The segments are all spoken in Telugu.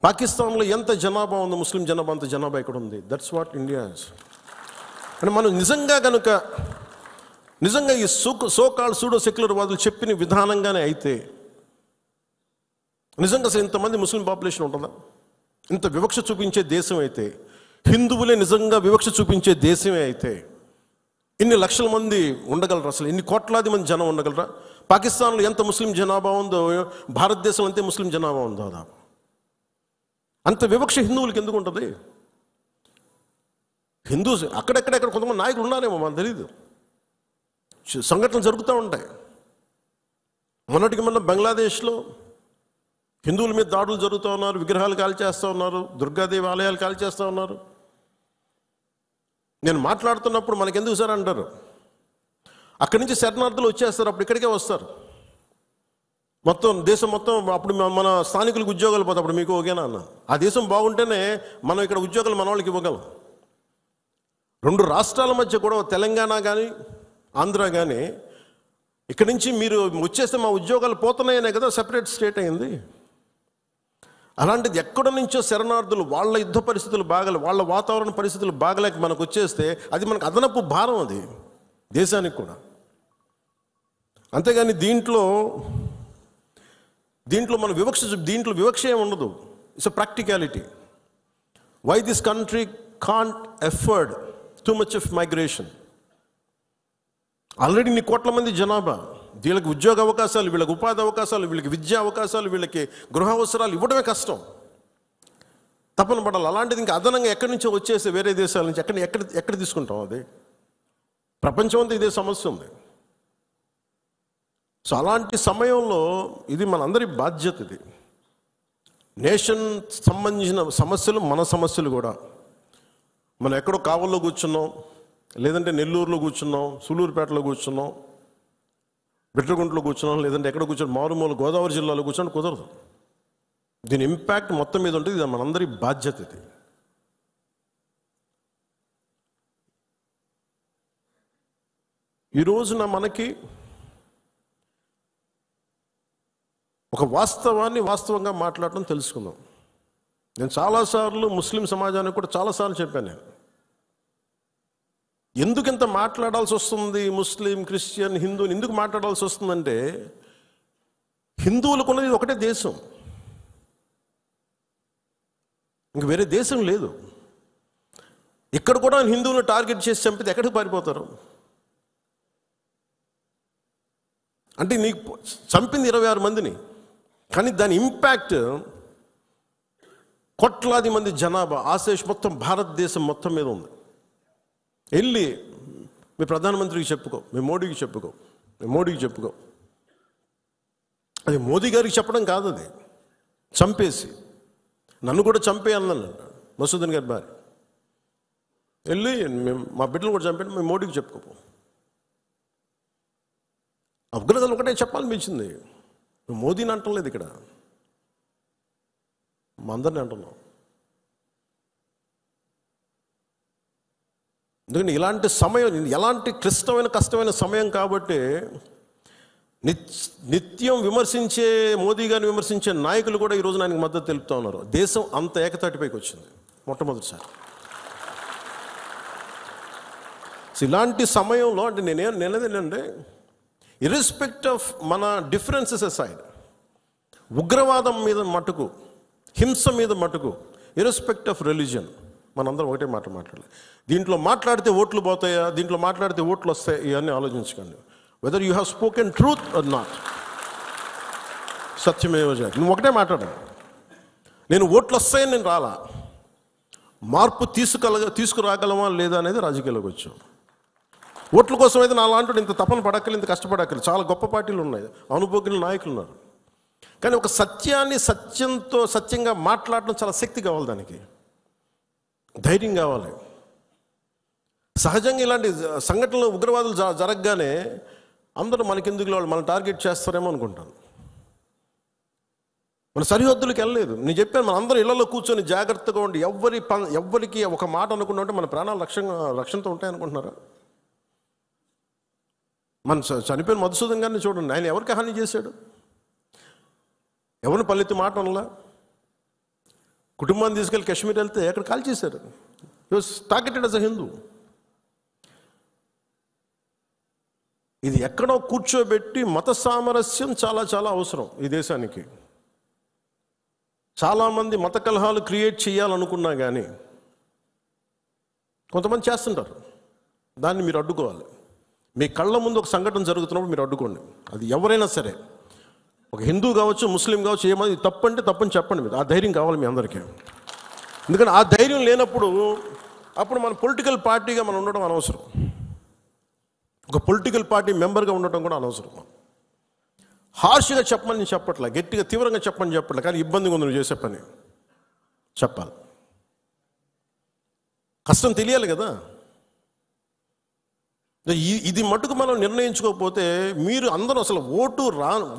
పాకిస్తాన్లో ఎంత జనాభా ఉందో ముస్లిం జనాభా అంత జనాభా ఇక్కడ ఉంది. That's what India is. అంటే మనం నిజంగా ఈ సోకాల్డ్ సూడో సెక్యులర్ వాదులు చెప్పిన విధానంగానే అయితే నిజంగా అసలు ఇంతమంది ముస్లిం పాపులేషన్ ఉంటుందా? ఇంత వివక్ష చూపించే దేశం అయితే, హిందువులే నిజంగా వివక్ష చూపించే దేశమే అయితే ఇన్ని లక్షల మంది ఉండగలరా? అసలు ఇన్ని కోట్లాది మంది జనం ఉండగలరా? పాకిస్తాన్లో ఎంత ముస్లిం జనాభా ఉందో భారతదేశంలో అంతే ముస్లిం జనాభా ఉందో. దాదాపు అంత వివక్ష హిందువులకి ఎందుకు ఉంటుంది? హిందూస్ అక్కడెక్కడ కొంతమంది నాయకులు ఉన్నారేమో, మనకు తెలీదు. సంఘటనలు జరుగుతూ ఉంటాయి. మొన్నటికి మొన్న బంగ్లాదేశ్లో హిందువుల మీద దాడులు జరుగుతూ ఉన్నారు, విగ్రహాలు కాల్చేస్తూ ఉన్నారు, దుర్గాదేవి ఆలయాలు కాల్చేస్తూ ఉన్నారు. నేను మాట్లాడుతున్నప్పుడు మనకెందుకు సార్ అంటారు, అక్కడి నుంచి శరణార్థులు వచ్చేస్తారు, అప్పుడు ఇక్కడికే వస్తారు. మొత్తం దేశం మొత్తం అప్పుడు మన స్థానికులకు ఉద్యోగాలు పోతే అప్పుడు మీకు ఓకేనా అన్న. ఆ దేశం బాగుంటేనే మనం ఇక్కడ ఉద్యోగాలు మన వాళ్ళకి ఇవ్వగలం. 2 రాష్ట్రాల మధ్య కూడా తెలంగాణ కానీ ఆంధ్ర కానీ ఇక్కడి నుంచి మీరు వచ్చేస్తే మా ఉద్యోగాలు పోతున్నాయనే కదా సెపరేట్ స్టేట్ అయింది. అలాంటిది ఎక్కడ నుంచో శరణార్థులు వాళ్ళ యుద్ధ పరిస్థితులు బాగలే, వాళ్ళ వాతావరణ పరిస్థితులు బాగలేక మనకు వచ్చేస్తే అది మనకు అదనపు భారం, అది దేశానికి కూడా. అంతేగాని దీంట్లో మన దీంట్లో వివక్ష ఏమి ఉండదు. It's a practicality. Why this country can't afford too much of migration. Already ఇన్ని కోట్ల మంది జనాభా, వీళ్ళకి ఉద్యోగ అవకాశాలు, వీళ్ళకి ఉపాధి అవకాశాలు, వీళ్ళకి విద్యా అవకాశాలు, వీళ్ళకి గృహ అవసరాలు ఇవ్వడమే కష్టం, తప్పన పడాలి. అలాంటిది ఇంకా అదనంగా ఎక్కడి నుంచో వచ్చేసి వేరే దేశాల నుంచి ఎక్కడ తీసుకుంటాం? అది ప్రపంచం అంతా ఇదే సమస్య ఉంది. సో అలాంటి సమయంలో ఇది మనందరి బాధ్యత. ఇది నేషన్ సంబంధించిన సమస్యలు, మన సమస్యలు కూడా. మనం ఎక్కడో కావల్లో కూర్చున్నాం, లేదంటే నెల్లూరులో కూర్చున్నాం, సూలూరుపేటలో కూర్చున్నాం, బిట్రగుంటలో కూర్చున్నాం, లేదంటే ఎక్కడ కూర్చొని మారుమూల గోదావరి జిల్లాలో కూర్చొని కుదరదు. దీని ఇంపాక్ట్ మొత్తం మీద ఉంటుంది. ఇది మనందరి బాధ్యత. ఇది ఈ రోజున మనకి ఒక వాస్తవాన్ని వాస్తవంగా మాట్లాడటం తెలుసుకుందాం. నేను చాలాసార్లు ముస్లిం సమాజానికి కూడా చాలాసార్లు చెప్పాను. నేను ఎందుకు ఇంత మాట్లాడాల్సి వస్తుంది, ముస్లిం, క్రిస్టియన్, హిందూని ఎందుకు మాట్లాడాల్సి వస్తుందంటే, హిందువులకు ఉన్నది ఒకటే దేశం, ఇంక వేరే దేశం లేదు. ఇక్కడ కూడా హిందువులను టార్గెట్ చేసి చంపితే ఎక్కడికి పారిపోతారు? అంటే నీకు చంపింది 26 మందిని, కానీ దాని ఇంపాక్ట్ కోట్లాది మంది జనాభా, ఆశేష్ మొత్తం భారతదేశం మొత్తం మీద ఉంది. వెళ్ళి మీ ప్రధానమంత్రికి చెప్పుకో, మీ మోడీకి చెప్పుకో. అది మోదీ గారికి చెప్పడం కాదు, అది చంపేసి నన్ను కూడా చంపేయాలన్నాను మసూదన్ గారి భార్య. వెళ్ళి మా బిడ్డలు కూడా చంపేయండి, మీ మోడీకి చెప్పుకోపో. అఫ్ఘనిస్తాన్ ఒకటే చెప్పాలనిపించింది. నువ్వు మోదీని అంటలేదు, ఇక్కడ మా అందరిని అంటున్నాం. ఎందుకంటే ఇలాంటి సమయం, ఎలాంటి క్లిష్టమైన కష్టమైన సమయం కాబట్టి నిత్యం విమర్శించే మోదీ గారిని విమర్శించే నాయకులు కూడా ఈరోజు ఆయనకు మద్దతు తెలుపుతూ ఉన్నారు. దేశం అంత ఏకతాటిపైకి వచ్చింది మొట్టమొదటిసారి. సో ఇలాంటి సమయంలో అంటే నేనేంటంటే ఇర్రెస్పెక్ట్ ఆఫ్ మన డిఫరెన్సెస్ అసైడ్, ఉగ్రవాదం మీద మటుకు, హింస మీద మటుకు, ఇర్రెస్పెక్ట్ ఆఫ్ రిలీజియన్, మనందరం ఒకటే మాట మాట్లాడాలి. దీంట్లో మాట్లాడితే ఓట్లు పోతాయా, దీంట్లో మాట్లాడితే ఓట్లు వస్తాయి, ఇవన్నీ ఆలోచించకండి. Whether you have spoken truth or not, సత్యమేవ జయతే. నువ్వు ఒకటే మాట్లాడాలి. నేను ఓట్లు వస్తాయని నేను రాలా, మార్పు తీసుకురాగలమా లేదా అనేది రాజకీయాల్లోకి వచ్చాం. ఓట్ల కోసం అయితే నా లాంటి ఇంత తపన పడక్కలు, ఇంత కష్టపడక్కలు. చాలా గొప్ప పార్టీలు ఉన్నాయి, అనుభవజ్ఞుల నాయకులు ఉన్నారు. కానీ ఒక సత్యాన్ని సత్యంగా మాట్లాడడం చాలా శక్తి కావాలి, దానికి ధైర్యం కావాలి. సహజంగా ఇలాంటి సంఘటనలు, ఉగ్రవాదులు జరగగానే అందరూ మనకెందుకు వాళ్ళు మనం టార్గెట్ చేస్తారేమో అనుకుంటాను. మన సరిహద్దులకు వెళ్ళలేదు. నేను చెప్పాను, మన అందరూ ఇళ్లలో కూర్చొని జాగ్రత్తగా ఉండి ఎవ్వరికి ఒక మాట అనుకున్నా ఉంటే మన ప్రాణాలు రక్షణతో ఉంటాయనుకుంటున్నారా? మన చనిపోయిన మధుసూదన్ గారిని చూడండి, ఆయన ఎవరికి హాని చేశాడు? ఎవరిని పల్లెత్తి మాట అనలా. కుటుంబాన్ని తీసుకెళ్ళి కాశ్మీర్ వెళ్తే అక్కడ కాల్ చేశారు. He was targeted as a Hindu. ఇది ఎక్కడో కూర్చోబెట్టి మత సామరస్యం చాలా చాలా అవసరం ఈ దేశానికి. చాలామంది మత కలహాలు క్రియేట్ చేయాలనుకున్నా కానీ కొంతమంది చేస్తుంటారు. దాన్ని మీరు అడ్డుకోవాలి. మీ కళ్ళ ముందు ఒక సంఘటన జరుగుతున్నప్పుడు మీరు అడ్డుకోండి. అది ఎవరైనా సరే, ఒక హిందూ కావచ్చు, ముస్లిం కావచ్చు, ఏమది తప్పంటే తప్పని చెప్పండి. మీరు ఆ ధైర్యం కావాలి మీ అందరికీ. ఎందుకంటే ఆ ధైర్యం లేనప్పుడు అప్పుడు మన పొలిటికల్ పార్టీగా మనం ఉండడం అనవసరం. ఒక పొలిటికల్ పార్టీ మెంబర్గా ఉండటం కూడా అనవసరం. హార్ష్గా చెప్పమని నేను చెప్పట్లే, గట్టిగా తీవ్రంగా చెప్పమని చెప్పట్లే, కానీ ఇబ్బందిగా ఉంది నువ్వు చేసే పని. చెప్పాలి, కష్టం తెలియాలి కదా. ఇది మటుకు మనం నిర్ణయించుకోకపోతే మీరు అందరూ అసలు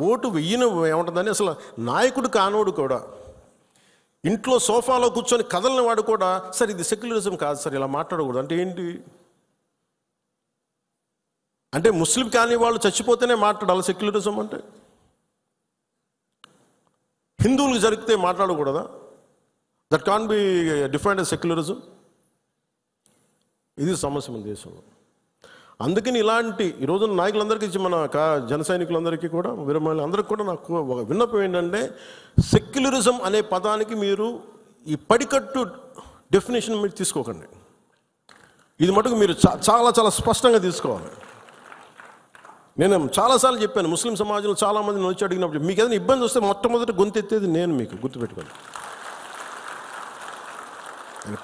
ఓటు వెయ్యని ఏముంటుందని, అసలు నాయకుడు కానోడు కూడా, ఇంట్లో సోఫాలో కూర్చొని కదలని వాడు కూడా, సార్ ఇది సెక్యులరిజం కాదు సార్, ఇలా మాట్లాడకూడదు అంటే ఏంటి అంటే ముస్లిం కాని వాళ్ళు చచ్చిపోతేనే మాట్లాడాలి సెక్యులరిజం అంటే? హిందువులకు జరిగితే మాట్లాడకూడదా? That can be defined as secularism. ఇది సమస్య మన దేశంలో. అందుకని ఇలాంటి ఈరోజు నాయకులందరికీ, మన జన సైనికులందరికీ కూడా, వీరమహిళ అందరికీ కూడా నాకు ఒక విన్నపం ఏంటంటే, సెక్యులరిజం అనే పదానికి మీరు ఈ పడికట్టు డెఫినేషన్ మీరు తీసుకోకండి. ఇది మటుకు మీరు చాలా చాలా స్పష్టంగా తీసుకోవాలి. నేను చాలాసార్లు చెప్పాను, ముస్లిం సమాజంలో చాలామంది వచ్చి అడిగినప్పుడు, మీకు ఏదైనా ఇబ్బంది వస్తే మొట్టమొదటి గొంతెత్తేది నేను, మీకు గుర్తుపెట్టుకోండి.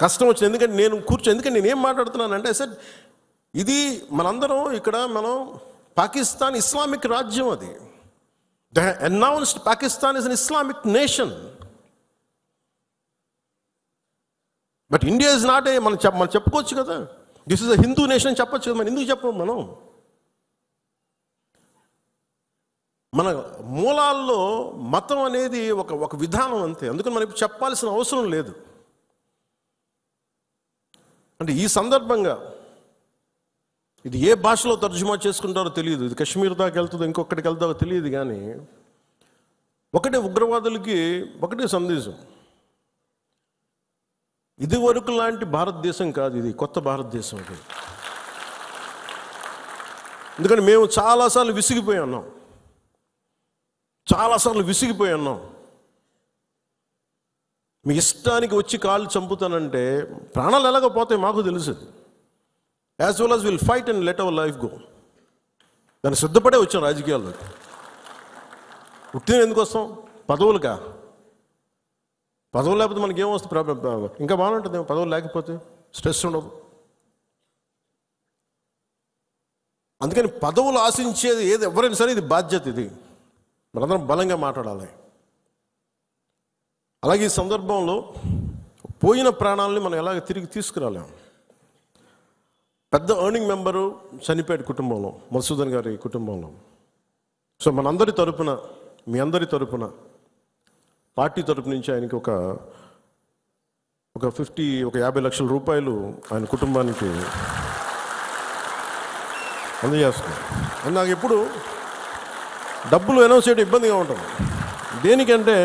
కష్టం వచ్చింది, ఎందుకంటే ఎందుకంటే నేను ఏం మాట్లాడుతున్నానంటే, సార్ ఇది మనందరం ఇక్కడ మనం పాకిస్తాన్ ఇస్లామిక్ రాజ్యం, అది they announced Pakistan is an Islamic nation. But India is not a, మనం చెప్పుకోవచ్చు కదా, this is a Hindu nation చెప్పచ్చు కదా. మనం ఎందుకు చెప్పము? మన మూలాల్లో మతం అనేది ఒక విధానం అంతే. అందుకని మనం ఇప్పుడు చెప్పాల్సిన అవసరం లేదు. అంటే ఈ సందర్భంగా ఇది ఏ భాషలో తర్జుమా చేసుకుంటారో తెలియదు, ఇది కాశ్మీర్ దాకా వెళ్తుందో ఇంకొకటికి వెళ్తారో తెలియదు, కానీ ఒకటే ఉగ్రవాదులకి ఒకటే సందేశం, ఇది వరకు లాంటి భారతదేశం కాదు, ఇది కొత్త భారతదేశం. అది ఎందుకంటే మేము చాలాసార్లు విసిగిపోయి ఉన్నాం. మీ ఇష్టానికి వచ్చి కాళ్ళు చంపుతానంటే ప్రాణాలు ఎలాగో పోతాయి మాకు తెలుసు. As well as will fight and let our life go. దాన్ని సిద్ధపడే వచ్చాం రాజకీయాల్లోకి. ఉట్టిన ఎందుకు వస్తాం? పదవులుగా? పదవులు లేకపోతే మనకి ఏమొస్తుంది? ఇంకా బాగుంటుంది పదవులు లేకపోతే, స్ట్రెస్ ఉండదు. అందుకని పదవులు ఆశించేది ఏది ఎవరైనా సరే ఇది బాధ్యత. ఇది మనందరం బలంగా మాట్లాడాలి. అలాగే ఈ సందర్భంలో పోయిన ప్రాణాలని మనం ఎలాగ తిరిగి తీసుకురాలేం. పెద్ద ఎర్నింగ్ మెంబరు చనిపోయాడు కుటుంబంలో, మధుసూదన్ గారి కుటుంబంలో. సో మనందరి తరపున, మీ అందరి తరపున, పార్టీ తరపు నుంచి ఆయనకి ఒక 50 లక్షల రూపాయలు ఆయన కుటుంబానికి అందజేస్తున్నాం. అది నాకు ఎప్పుడు డబ్బులు అనౌన్స్ చేయడం ఇబ్బందిగా ఉంటుంది. దేనికంటే